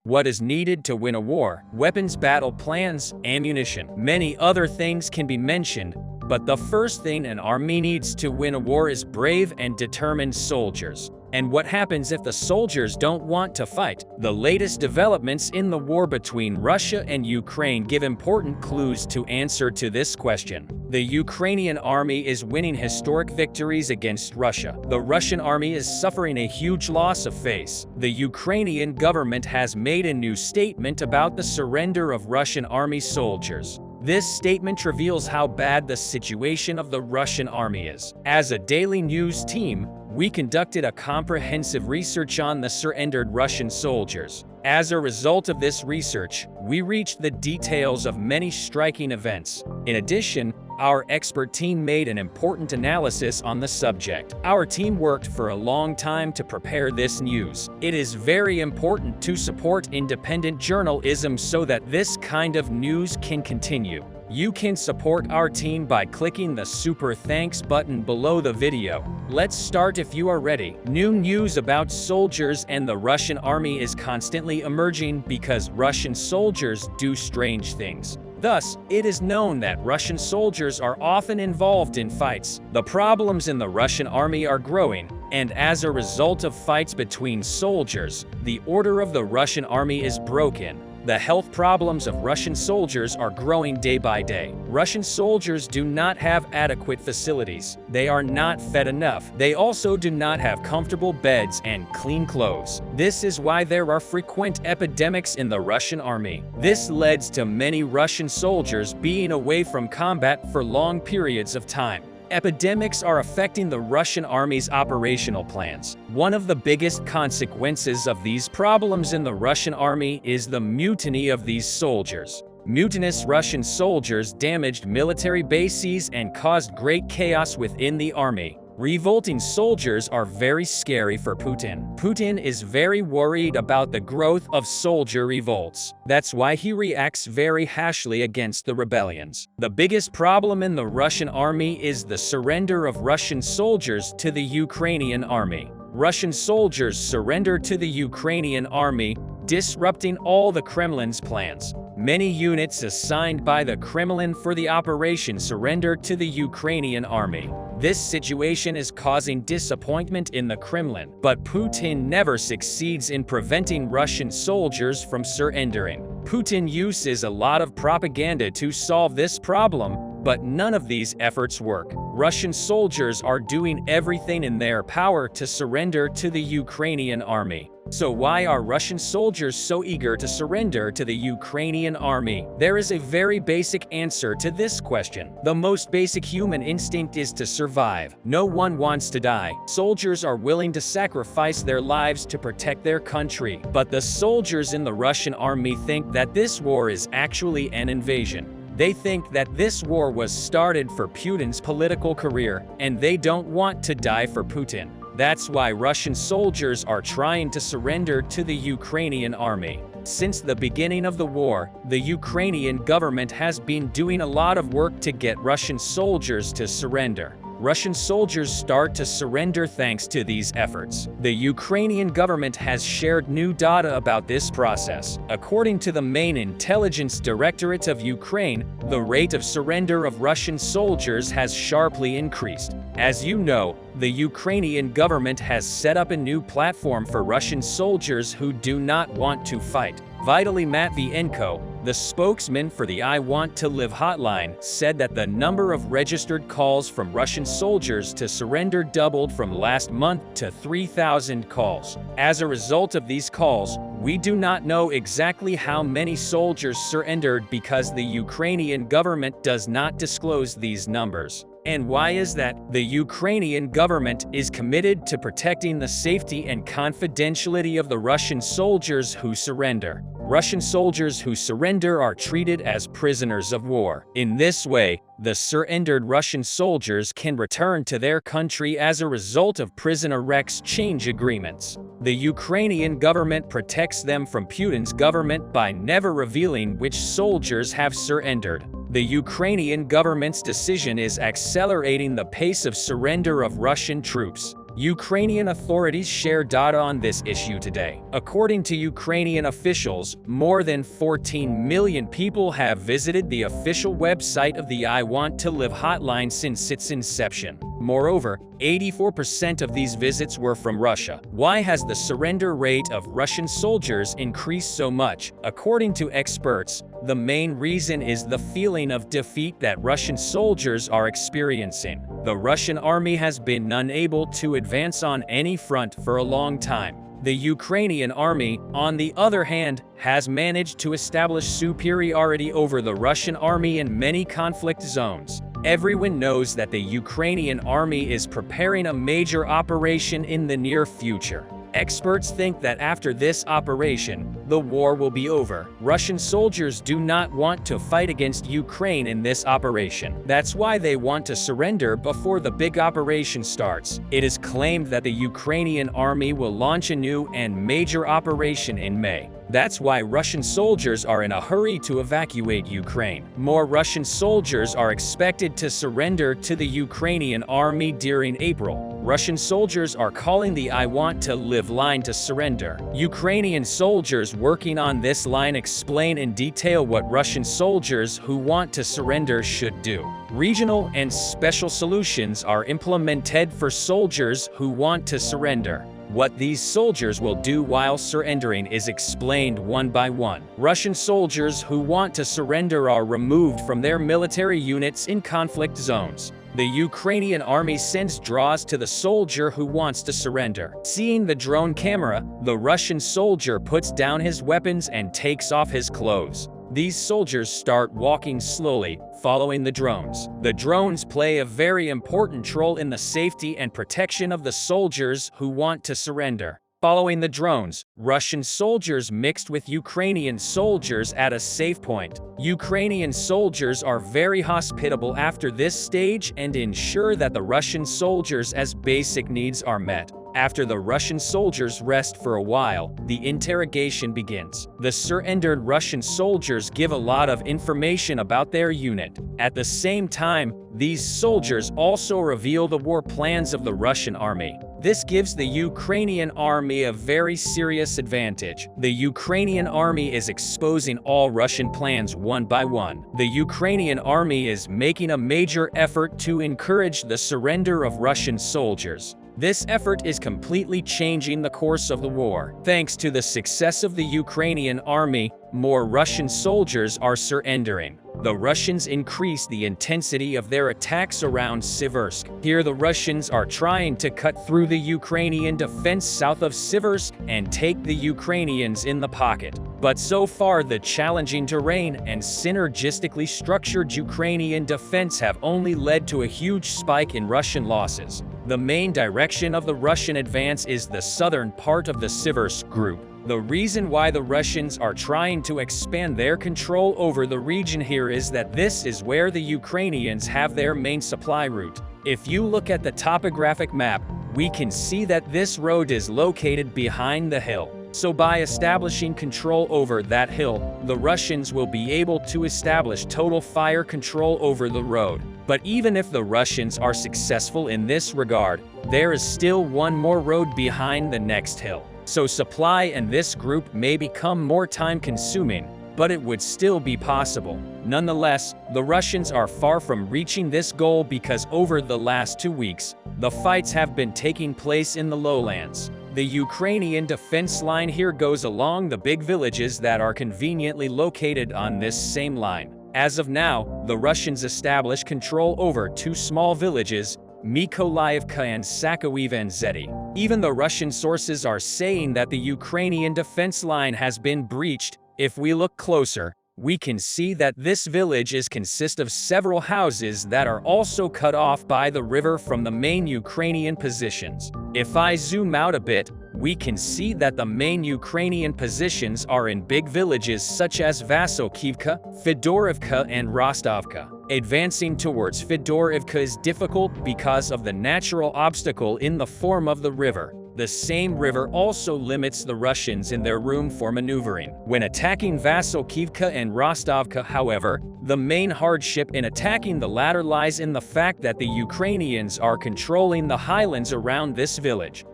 what is needed to win a war, weapons, battle plans, ammunition. Many other things can be mentioned, but the first thing an army needs to win a war is brave and determined soldiers. And what happens if the soldiers don't want to fight? The latest developments in the war between Russia and Ukraine give important clues to answer to this question. The Ukrainian army is winning historic victories against Russia. The Russian army is suffering a huge loss of face. The Ukrainian government has made a new statement about the surrender of Russian army soldiers. This statement reveals how bad the situation of the Russian army is. As a daily news team, we conducted a comprehensive research on the surrendered Russian soldiers. As a result of this research, we reached the details of many striking events. In addition, our expert team made an important analysis on the subject. Our team worked for a long time to prepare this news. It is very important to support independent journalism so that this kind of news can continue. You can support our team by clicking the Super Thanks button below the video. Let's start if you are ready. New news about soldiers and the Russian army is constantly emerging because Russian soldiers do strange things. Thus, it is known that Russian soldiers are often involved in fights. The problems in the Russian army are growing, and as a result of fights between soldiers, the order of the Russian army is broken. The health problems of Russian soldiers are growing day by day. Russian soldiers do not have adequate facilities. They are not fed enough. They also do not have comfortable beds and clean clothes. This is why there are frequent epidemics in the Russian army. This leads to many Russian soldiers being away from combat for long periods of time. Epidemics are affecting the Russian army's operational plans. One of the biggest consequences of these problems in the Russian army is the mutiny of these soldiers. Mutinous Russian soldiers damaged military bases and caused great chaos within the army. Revolting soldiers are very scary for Putin. Putin is very worried about the growth of soldier revolts. That's why he reacts very harshly against the rebellions. The biggest problem in the Russian army is the surrender of Russian soldiers to the Ukrainian army. Russian soldiers surrender to the Ukrainian army, disrupting all the Kremlin's plans. Many units assigned by the Kremlin for the operation surrendered to the Ukrainian army. This situation is causing disappointment in the Kremlin, but Putin never succeeds in preventing Russian soldiers from surrendering. Putin uses a lot of propaganda to solve this problem, but none of these efforts work. Russian soldiers are doing everything in their power to surrender to the Ukrainian army. So why are Russian soldiers so eager to surrender to the Ukrainian army? There is a very basic answer to this question. The most basic human instinct is to survive. No one wants to die. Soldiers are willing to sacrifice their lives to protect their country. But the soldiers in the Russian army think that this war is actually an invasion. They think that this war was started for Putin's political career, and they don't want to die for Putin. That's why Russian soldiers are trying to surrender to the Ukrainian army. Since the beginning of the war, the Ukrainian government has been doing a lot of work to get Russian soldiers to surrender. Russian soldiers start to surrender thanks to these efforts. The Ukrainian government has shared new data about this process. According to the main intelligence directorate of Ukraine, the rate of surrender of Russian soldiers has sharply increased. As you know, the Ukrainian government has set up a new platform for Russian soldiers who do not want to fight. Vitaly Matvienko, the spokesman for the I Want to Live hotline, said that the number of registered calls from Russian soldiers to surrender doubled from last month to 3,000 calls. As a result of these calls, we do not know exactly how many soldiers surrendered because the Ukrainian government does not disclose these numbers. And why is that? The Ukrainian government is committed to protecting the safety and confidentiality of the Russian soldiers who surrender. Russian soldiers who surrender are treated as prisoners of war. In this way, the surrendered Russian soldiers can return to their country as a result of prisoner exchange agreements. The Ukrainian government protects them from Putin's government by never revealing which soldiers have surrendered. The Ukrainian government's decision is accelerating the pace of surrender of Russian troops. Ukrainian authorities share data on this issue today. According to Ukrainian officials, more than 14 million people have visited the official website of the I Want to Live hotline since its inception. Moreover, 84% of these visits were from Russia. Why has the surrender rate of Russian soldiers increased so much? According to experts, the main reason is the feeling of defeat that Russian soldiers are experiencing. The Russian army has been unable to advance on any front for a long time. The Ukrainian army, on the other hand, has managed to establish superiority over the Russian army in many conflict zones. Everyone knows that the Ukrainian army is preparing a major operation in the near future. Experts think that after this operation, the war will be over. Russian soldiers do not want to fight against Ukraine in this operation. That's why they want to surrender before the big operation starts. It is claimed that the Ukrainian army will launch a new and major operation in May. That's why Russian soldiers are in a hurry to evacuate Ukraine. More Russian soldiers are expected to surrender to the Ukrainian army during April. Russian soldiers are calling the I Want to Live line to surrender. Ukrainian soldiers working on this line explain in detail what Russian soldiers who want to surrender should do. Regional and special solutions are implemented for soldiers who want to surrender. What these soldiers will do while surrendering is explained one by one. Russian soldiers who want to surrender are removed from their military units in conflict zones. The Ukrainian army sends draws to the soldier who wants to surrender. Seeing the drone camera, the Russian soldier puts down his weapons and takes off his clothes. These soldiers start walking slowly, following the drones. The drones play a very important role in the safety and protection of the soldiers who want to surrender. Following the drones, Russian soldiers mixed with Ukrainian soldiers at a safe point. Ukrainian soldiers are very hospitable after this stage and ensure that the Russian soldiers' basic needs are met. After the Russian soldiers rest for a while, the interrogation begins. The surrendered Russian soldiers give a lot of information about their unit. At the same time, these soldiers also reveal the war plans of the Russian army. This gives the Ukrainian army a very serious advantage. The Ukrainian army is exposing all Russian plans one by one. The Ukrainian army is making a major effort to encourage the surrender of Russian soldiers. This effort is completely changing the course of the war. Thanks to the success of the Ukrainian army, more Russian soldiers are surrendering. The Russians increase the intensity of their attacks around Siversk. Here the Russians are trying to cut through the Ukrainian defense south of Siversk and take the Ukrainians in the pocket. But so far the challenging terrain and synergistically structured Ukrainian defense have only led to a huge spike in Russian losses. The main direction of the Russian advance is the southern part of the Siversk group. The reason why the Russians are trying to expand their control over the region here is that this is where the Ukrainians have their main supply route. If you look at the topographic map, we can see that this road is located behind the hill. So by establishing control over that hill, the Russians will be able to establish total fire control over the road. But even if the Russians are successful in this regard, there is still one more road behind the next hill. So supply in this group may become more time-consuming, but it would still be possible. Nonetheless, the Russians are far from reaching this goal because over the last 2 weeks, the fights have been taking place in the lowlands. The Ukrainian defense line here goes along the big villages that are conveniently located on this same line. As of now, the Russians establish control over 2 small villages, Mykolaiivka and Sakoivanzeti. Even the Russian sources are saying that the Ukrainian defense line has been breached. If we look closer, we can see that this village consists of several houses that are also cut off by the river from the main Ukrainian positions. If I zoom out a bit, we can see that the main Ukrainian positions are in big villages such as Vasokivka, Fedorivka and Rostovka. Advancing towards Fedorivka is difficult because of the natural obstacle in the form of the river. The same river also limits the Russians in their room for maneuvering. When attacking Vasilkivka and Rostovka, however, the main hardship in attacking the latter lies in the fact that the Ukrainians are controlling the highlands around this village.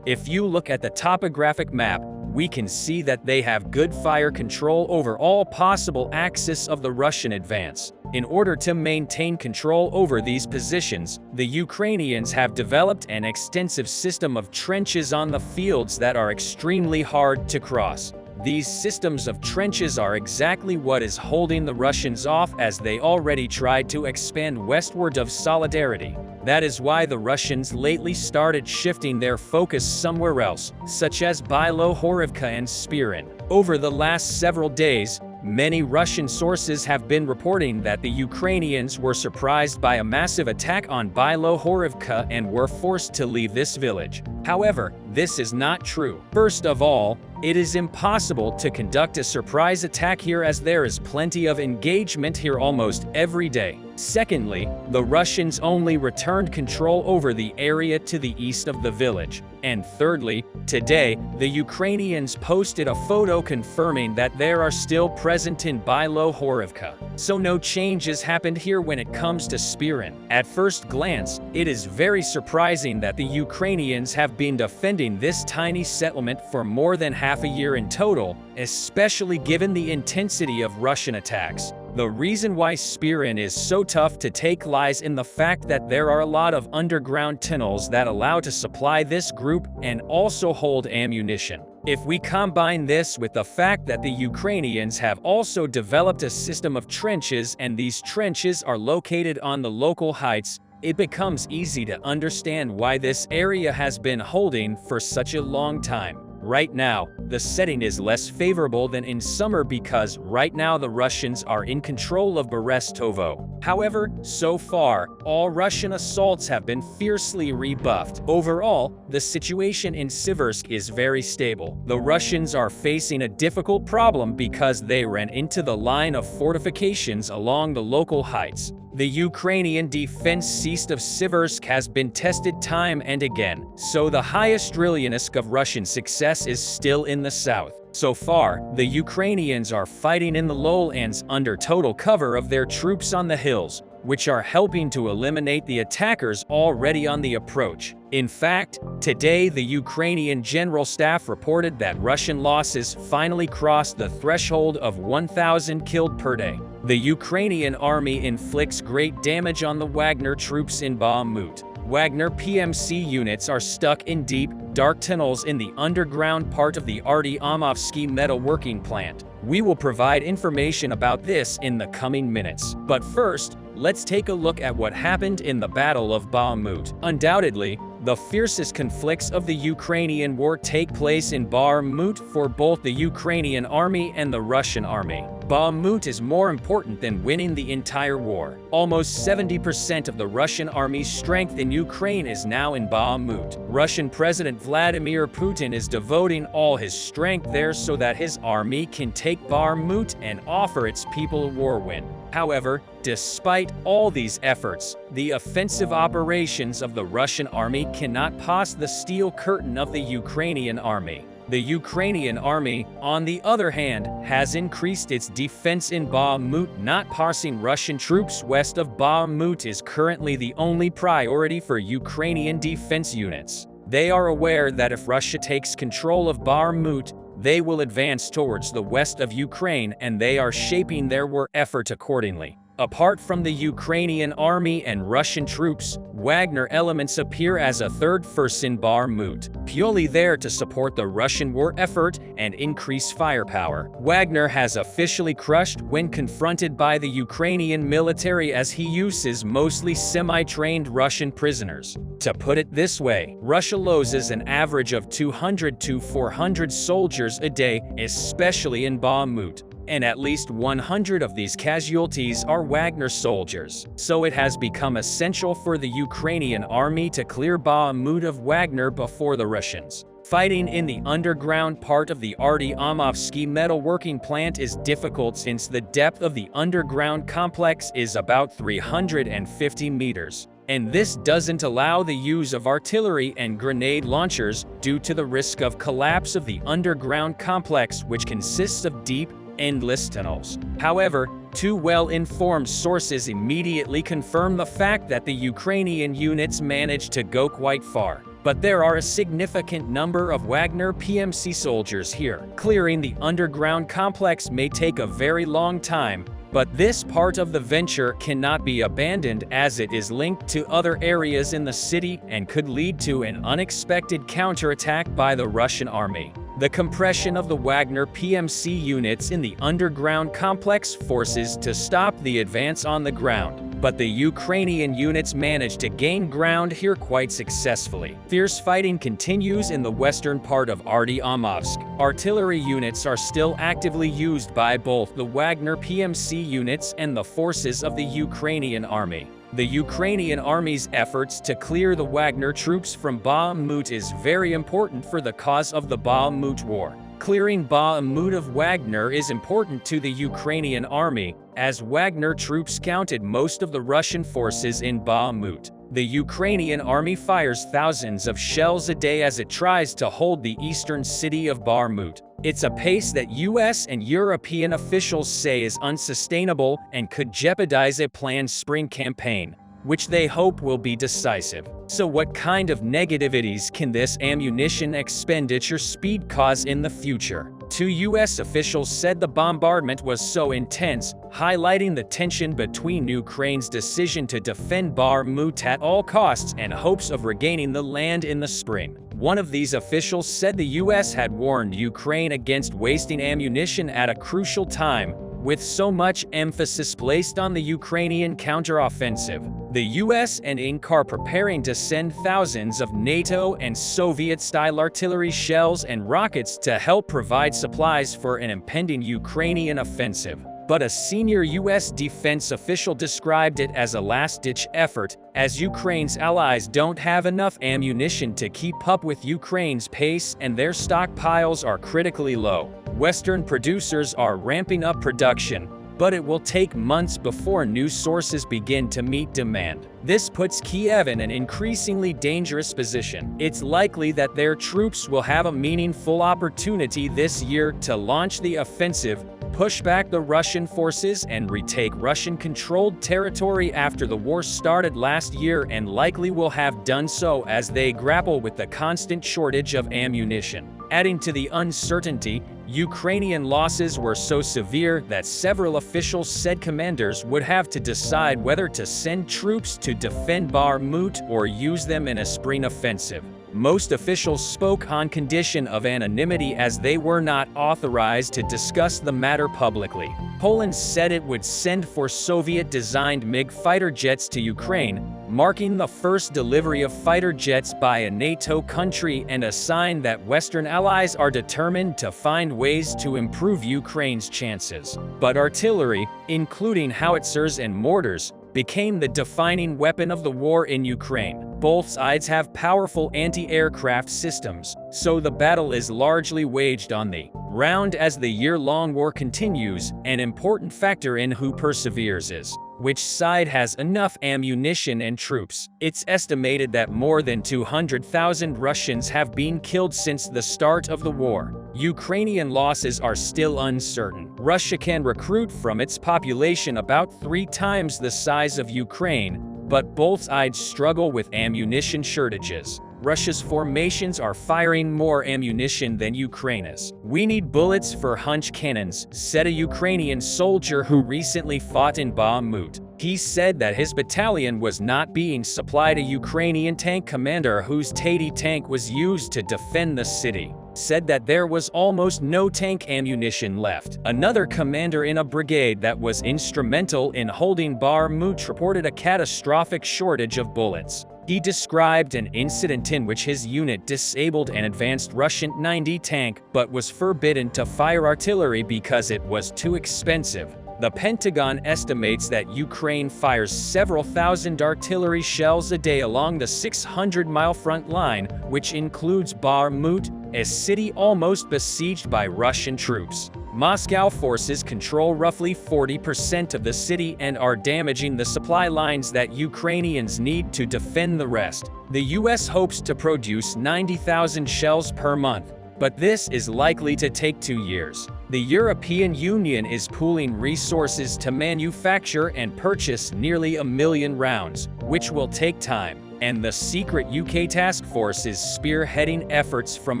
If you look at the topographic map, we can see that they have good fire control over all possible axes of the Russian advance. In order to maintain control over these positions, the Ukrainians have developed an extensive system of trenches on the fields that are extremely hard to cross. These systems of trenches are exactly what is holding the Russians off, as they already tried to expand westward of Solidarity. That is why the Russians lately started shifting their focus somewhere else, such as Bilohorivka and Spirin. Over the last several days, many Russian sources have been reporting that the Ukrainians were surprised by a massive attack on Bilohorivka and were forced to leave this village. However, this is not true. First of all, it is impossible to conduct a surprise attack here, as there is plenty of engagement here almost every day. Secondly, the Russians only returned control over the area to the east of the village. And thirdly, today, the Ukrainians posted a photo confirming that they are still present in Bilohorivka. So no changes happened here when it comes to Spirin. At first glance, it is very surprising that the Ukrainians have been defending this tiny settlement for more than half a year in total, especially given the intensity of Russian attacks. The reason why Spirin is so tough to take lies in the fact that there are a lot of underground tunnels that allow to supply this group and also hold ammunition. If we combine this with the fact that the Ukrainians have also developed a system of trenches, and these trenches are located on the local heights, it becomes easy to understand why this area has been holding for such a long time. Right now, the setting is less favorable than in summer because right now the Russians are in control of Berestovo. However, so far, all Russian assaults have been fiercely rebuffed. Overall, the situation in Siversk is very stable. The Russians are facing a difficult problem because they ran into the line of fortifications along the local heights. The Ukrainian defense east of Siversk has been tested time and again, so the highest risk of Russian success is still in the south. So far, the Ukrainians are fighting in the lowlands under total cover of their troops on the hills, which are helping to eliminate the attackers already on the approach. In fact, today the Ukrainian General Staff reported that Russian losses finally crossed the threshold of 1,000 killed per day. The Ukrainian Army inflicts great damage on the Wagner troops in Bahamut. Wagner PMC units are stuck in deep, dark tunnels in the underground part of the Ardyomovsky metalworking plant. We will provide information about this in the coming minutes. But first, let's take a look at what happened in the Battle of Bahamut. Undoubtedly, the fiercest conflicts of the Ukrainian war take place in Bahamut for both the Ukrainian army and the Russian army. Bahamut is more important than winning the entire war. Almost 70% of the Russian army's strength in Ukraine is now in Bahamut. Russian President Vladimir Putin is devoting all his strength there so that his army can take Bahamut and offer its people a war win. However, despite all these efforts, the offensive operations of the Russian army cannot pass the steel curtain of the Ukrainian army. The Ukrainian army, on the other hand, has increased its defense in Bahamut. Not passing Russian troops west of Bahamut is currently the only priority for Ukrainian defense units. They are aware that if Russia takes control of Bahamut, they will advance towards the west of Ukraine, and they are shaping their war effort accordingly. Apart from the Ukrainian army and Russian troops, Wagner elements appear as a third force in Bahamut, purely there to support the Russian war effort and increase firepower. Wagner has officially crushed when confronted by the Ukrainian military, as he uses mostly semi-trained Russian prisoners. To put it this way, Russia loses an average of 200 to 400 soldiers a day, especially in Bahamut. And at least 100 of these casualties are Wagner soldiers. So it has become essential for the Ukrainian army to clear Bahamut of Wagner before the Russians. Fighting in the underground part of the Ardyomovsky metalworking plant is difficult since the depth of the underground complex is about 350 meters. and this doesn't allow the use of artillery and grenade launchers due to the risk of collapse of the underground complex, which consists of deep, endless tunnels. However, two well-informed sources immediately confirm the fact that the Ukrainian units managed to go quite far. But there are a significant number of Wagner PMC soldiers here. Clearing the underground complex may take a very long time, but this part of the venture cannot be abandoned as it is linked to other areas in the city and could lead to an unexpected counterattack by the Russian army. The compression of the Wagner PMC units in the underground complex forces to stop the advance on the ground, but the Ukrainian units managed to gain ground here quite successfully. Fierce fighting continues in the western part of Artyomovsk. Artillery units are still actively used by both the Wagner PMC units and the forces of the Ukrainian Army. The Ukrainian Army's efforts to clear the Wagner troops from Bahamut is very important for the cause of the Bahamut War. Clearing Bahamut of Wagner is important to the Ukrainian Army, as Wagner troops counted most of the Russian forces in Bahamut. The Ukrainian Army fires thousands of shells a day as it tries to hold the eastern city of Bahamut. It's a pace that US and European officials say is unsustainable and could jeopardize a planned spring campaign, which they hope will be decisive. So what kind of negativities can this ammunition expenditure speed cause in the future? Two US officials said the bombardment was so intense, highlighting the tension between Ukraine's decision to defend Bahamut at all costs and hopes of regaining the land in the spring. One of these officials said the US had warned Ukraine against wasting ammunition at a crucial time, with so much emphasis placed on the Ukrainian counteroffensive. The US and Inc. are preparing to send thousands of NATO and Soviet-style artillery shells and rockets to help provide supplies for an impending Ukrainian offensive. But a senior US defense official described it as a last-ditch effort, as Ukraine's allies don't have enough ammunition to keep up with Ukraine's pace and their stockpiles are critically low. Western producers are ramping up production, but it will take months before new sources begin to meet demand. This puts Kiev in an increasingly dangerous position. It's likely that their troops will have a meaningful opportunity this year to launch the offensive, push back the Russian forces, and retake Russian-controlled territory after the war started last year, and likely will have done so as they grapple with the constant shortage of ammunition. Adding to the uncertainty, Ukrainian losses were so severe that several officials said commanders would have to decide whether to send troops to defend Bahamut or use them in a spring offensive. Most officials spoke on condition of anonymity as they were not authorized to discuss the matter publicly. Poland said it would send 4 Soviet-designed MiG fighter jets to Ukraine, marking the first delivery of fighter jets by a NATO country and a sign that Western allies are determined to find ways to improve Ukraine's chances. But artillery, including howitzers and mortars, became the defining weapon of the war in Ukraine. Both sides have powerful anti-aircraft systems, so the battle is largely waged on the ground as the year-long war continues. An important factor in who perseveres is which side has enough ammunition and troops. It's estimated that more than 200,000 Russians have been killed since the start of the war. Ukrainian losses are still uncertain. Russia can recruit from its population about 3 times the size of Ukraine, but both sides struggle with ammunition shortages. Russia's formations are firing more ammunition than Ukraine's. "We need bullets for hunch cannons," said a Ukrainian soldier who recently fought in Bahamut. He said that his battalion was not being supplied. A Ukrainian tank commander whose Tati tank was used to defend the city said that there was almost no tank ammunition left. Another commander in a brigade that was instrumental in holding Bahamut reported a catastrophic shortage of bullets. He described an incident in which his unit disabled an advanced Russian 90 tank but was forbidden to fire artillery because it was too expensive. The Pentagon estimates that Ukraine fires several thousand artillery shells a day along the 600-mile front line, which includes Bahamut, a city almost besieged by Russian troops. Moscow forces control roughly 40% of the city and are damaging the supply lines that Ukrainians need to defend the rest. The US hopes to produce 90,000 shells per month, but this is likely to take 2 years. The European Union is pooling resources to manufacture and purchase nearly 1 million rounds, which will take time. And the secret UK task force is spearheading efforts from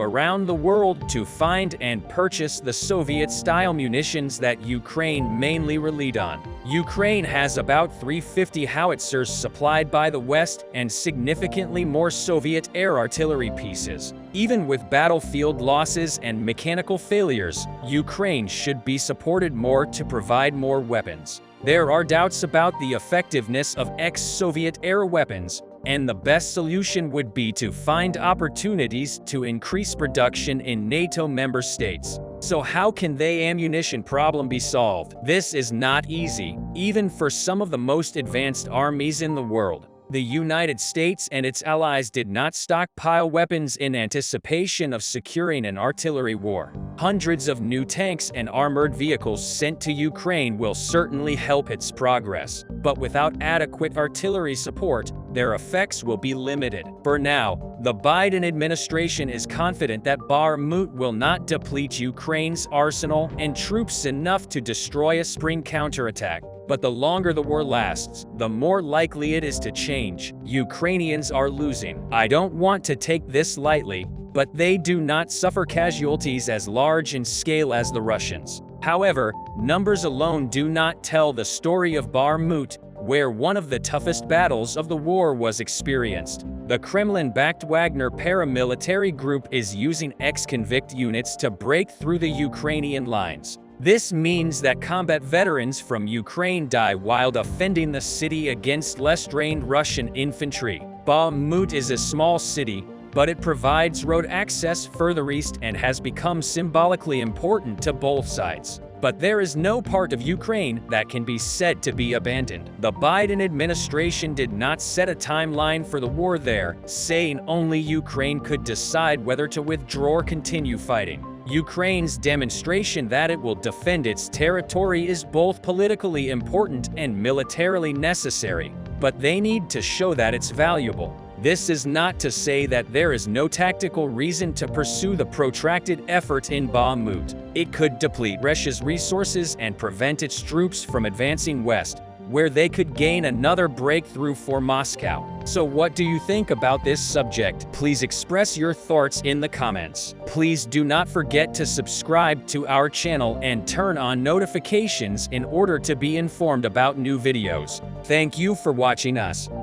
around the world to find and purchase the Soviet-style munitions that Ukraine mainly relied on. Ukraine has about 350 howitzers supplied by the West and significantly more Soviet air artillery pieces. Even with battlefield losses and mechanical failures, Ukraine should be supported more to provide more weapons. There are doubts about the effectiveness of ex-Soviet air weapons, and the best solution would be to find opportunities to increase production in NATO member states. So how can the ammunition problem be solved? This is not easy, even for some of the most advanced armies in the world. The United States and its allies did not stockpile weapons in anticipation of securing an artillery war. Hundreds of new tanks and armored vehicles sent to Ukraine will certainly help its progress, but without adequate artillery support, their effects will be limited. For now, the Biden administration is confident that Bahamut will not deplete Ukraine's arsenal and troops enough to destroy a spring counterattack. But the longer the war lasts, the more likely it is to change. Ukrainians are losing. I don't want to take this lightly, but they do not suffer casualties as large in scale as the Russians. However, numbers alone do not tell the story of Bahamut, where one of the toughest battles of the war was experienced. The Kremlin-backed Wagner paramilitary group is using ex-convict units to break through the Ukrainian lines. This means that combat veterans from Ukraine die while defending the city against less trained Russian infantry. Bahamut is a small city, but it provides road access further east and has become symbolically important to both sides. But there is no part of Ukraine that can be said to be abandoned. The Biden administration did not set a timeline for the war there, saying only Ukraine could decide whether to withdraw or continue fighting. Ukraine's demonstration that it will defend its territory is both politically important and militarily necessary, but they need to show that it's valuable. This is not to say that there is no tactical reason to pursue the protracted effort in Bahamut. It could deplete Russia's resources and prevent its troops from advancing west, where they could gain another breakthrough for Moscow. So what do you think about this subject? Please express your thoughts in the comments. Please do not forget to subscribe to our channel and turn on notifications in order to be informed about new videos. Thank you for watching us.